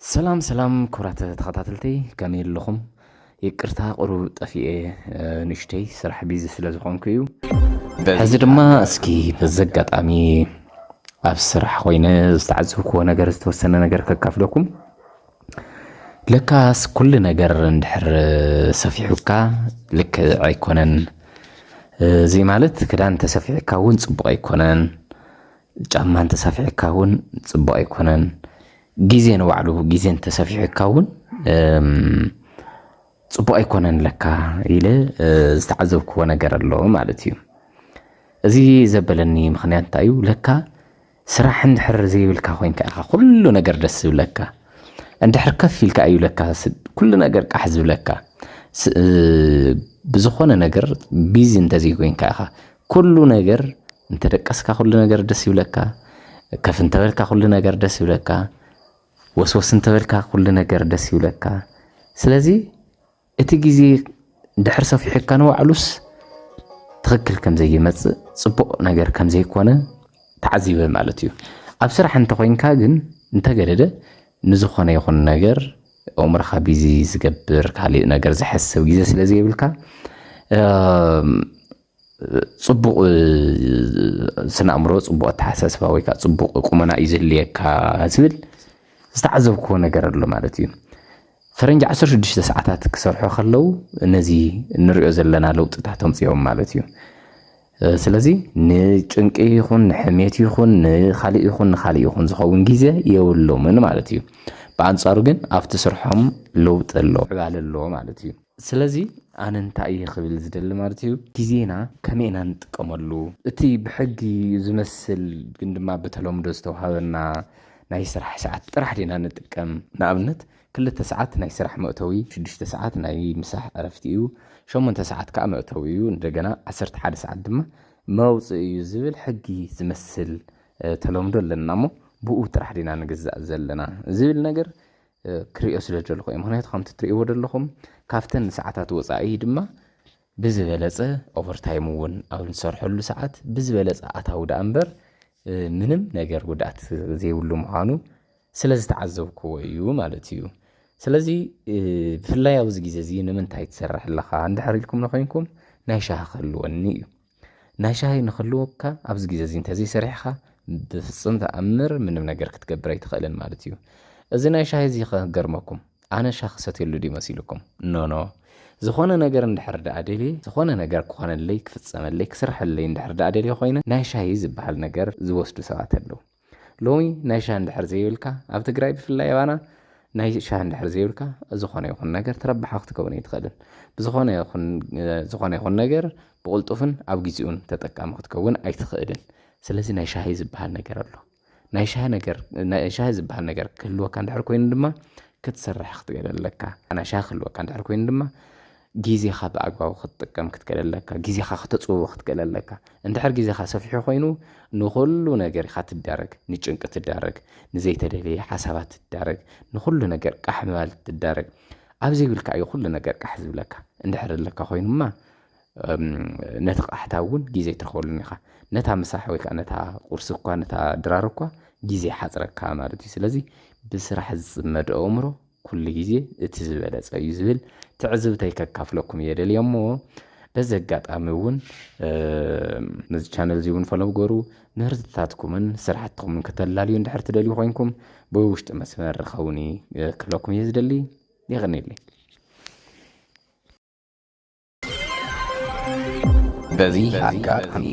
سلام كرات تخطاتلتي كامل لكم يقرتا قرو طفيه نشتي سرح بيز سلازخونكيو حزي دما اسكي بزغطامي اب سرح خوينه استعذبكو ነገር ዝተወሰነ ነገር ከካፍለኩም ለካስ كل ነገር እንድሕር ሰፊሑካ ልክ አይኮነን زي ማለት ክዳን ተሰፊዕካ ውን ጽቡቅ አይኮነን ጫማን ተሰፊዕካ ውን ጽቡቅ አይኮነን ጊዜ ነው ባዕሉ ጊዜን ተሰፊዕካ ውን ጽቡቅ አይኮነን ለካ ኢለ ዝተዓዘብኩ ነገር ኣሎ ማለት እዩ እዚ ዘበለኒ ምክንያት ታዩ ለካ ስራሕ እንድሕር ዘይብልካ ኮይንካ ኩሉ ነገር ደስ ይብለካ እንድሕር ከፊልካ እዩ ለካ ኩሉ ነገር ቃሕ ዝብለካ بزخونه ነገር ቢዚ እንደዚህ ኮይንካ ኩሉ ነገር እንተደቀስካ ኩሉ ነገር ደስ ይብለካ ከፍ እንተበልካ ኩሉ ነገር ደስ ይብለካ ወስወስ እንተበልካ ኩሉ ነገር ደስ ይብለካ ስለዚ እቲ ግዜ ድሕር ሰፊሕካ ነው ዓሉስ ትክክል ከም ዘይመጽ ጽቡቅ ነገር ከም ዘይኮነ ተዓዚበ ማለት እዩ ኣብ ስራሕ እንተ ኮይንካ ግን እንተገደደ ንዝኾነ ይኹን ነገር ኦምርኻ ቢዚ ዝገብር ካልእ ነገር ዝሐስብ ግዜ ስለዚ ይብልካ ጽቡቅ ስናምሮ ጽቡቅ ተሐሳስባ ወይ ካ ጽቡቅ ቁመና ይዝልየካ ዝብል ዝተዓዘብኩ ነገር ኣሎ ማለት እዩ ፈረንጅ 16 ሰዓታት ክሰርሑ ከለው ነዚ ንሪኦ ዘለና ለውጥታቶም ጽዮም ማለት እዩ ስለዚ ንጭንቂ ይኹን ንሕሜት ይኹን ንኻልእ ይኹን ዝኸውን ግዜ የብሎምን ማለት እዩ በአንጻሩ ግን ኣብቲ ስርሖም ለውጥ ኣሎ ዕባለ ኣሎ ማለት እዩ ስለዚ ኣነ እንታይ ይኽብል ዝደሊ ማለት እዩ ግዜና ከመይና ንጥቀመሉ እቲ ብሕጊ ዝመስል ግን ድማ በተለምዶ ዝተዋሃበና ናይ ስራሕ ሰዓት ጥራሕ ዲና ንጥቀም ንኣብነት 2 ሰዓት ናይ ስራሕ መእተዊ 6 ሰዓት ናይ ምሳሕ ዕረፍቲ እዩ 8 ሰዓት ከዓ መእተዊ እዩ እንደገና 11 ሰዓት ድማ መውጽእ እዩ ዝብል ሕጊ ዝመስል ተለምዶ ኣለና ሞ ብኡ ጥራሕ ዲና ንግዛእ ዘለና ዝብል ነገር ክሪኦ ስለጀልኩ ምክንያቱ ከምቲ ትሪእዎ ደለኹም ካፍተን ሰዓታት ወጻኢ ድማ ብዝበለጸ ኦቨርታይም ውን ኣብ ንሰርሐሉ ሰዓት ብዝበለጸ ኣታው ዳ እምበር ምንም ነገር ጉዳት ዘይብሉ ምዃኑ ስለዝተዓዘብኩዎ እዩ ማለት እዩ ስለዚ ብፍላይ ኣብዚ ግዜ እዚ ንምንታይ ትሰርሕ ኣለኻ እንድሕር ኢልኩም ንኾይንኩም ናይ ሻሂ ክህልወኒ እዩ ናይ ሻሂ ንኽህልወካ ኣብዚ ግዜ እዚ እንተዘይሰሪሕካ بفصم تأمر من ነገር ክትገብር ኣይትኽእልን ማለት እዩ እዚ ናይ ሻሂ እዚ ከገርመኩም ኣነ ሻኽሰት የሉ ዲ መሲልኩም ኖ ዝኾነ ነገር እንድሕር ዳኣደሊ ዝኾነ ነገር ክኾነለይ ክፍጸመለይ ክስርሐለይ እንድሕር ዳኣደሊ ኮይነ ናይ ሻሂ ዝበሃል ነገር ዝወስዱ ሰባት ኣለዉ ሎሚ ናይ ሻሂ እንድሕር ዘይብልካ ኣብ ትግራይ ብፍላይ ባና ናይ ሻሂ እንድሕር ዘይብልካ ዝኾነ ይኹን ነገር ተረባሕ ክትከውን ኣይትኽእልን ዝኾነ ይኹን ነገር ብቕልጡፍን ኣብ ግዜኡን ተጠቃሚ ክትከውን ኣይትኽእልን ስለዚ ናይ ሻሂ ዝበሃል ነገር ኣሎ ናይ ሻሂ ዝበሃል ነገር ክህልወካ እንድሕር ኮይኑ ድማ ክትሰርሕ ክትገለለካ ናይ ሻሂ ክህልወካ እንድሕር ኮይኑ ድማ ግዜኻ ብኣግባቡ ክትጥቀም ክትገለለካ ግዜኻ ክትጽውዕ ክትገለለካ እንድሕር ግዜኻ ሰፊሑ ኮይኑ ንኹሉ ነገር ኢኻ ትዳረግ ንጭንቂ ትዳረግ ንዘይተደለየ ሓሳባት ትዳረግ ንኹሉ ነገር ቃሕ ምባል ትዳረግ ኣብ ዘይብልካ እዩ ኩሉ ነገር ቃሕ ዝብለካ እንድሕር ለካ ኮይኑማ ነቲ ቃሕታ እውን ግዜ ትረኽበሉን ኢኻ ነታ ምሳሕ ወይ ከዓ ነታ ቁርሲ እኳ ነታ ድራር እኳ ግዜ ሓፅረካ ማለት እዩ ስለዚ ብስራሕ ዝፅመድ ኣእምሮ ኩሉ ግዜ እቲ ዝበለፀ እዩ ዝብል ትዕዝብተይ ከካፍለኩም እየ ደልዮ እሞ በዚ ኣጋጣሚ እውን ነዚ ቻነል እዚ እውን ፈለብ ገሩ ምህርትታትኩምን ስራሕትኩምን ከተላልዩ እንድሕር ትደልዩ ኮይንኩም ብውሽጢ መስመር ኸውኒ ክፍለኩም እየ ዝደሊ ይቕኒለይ በዚህ አጋጣሚ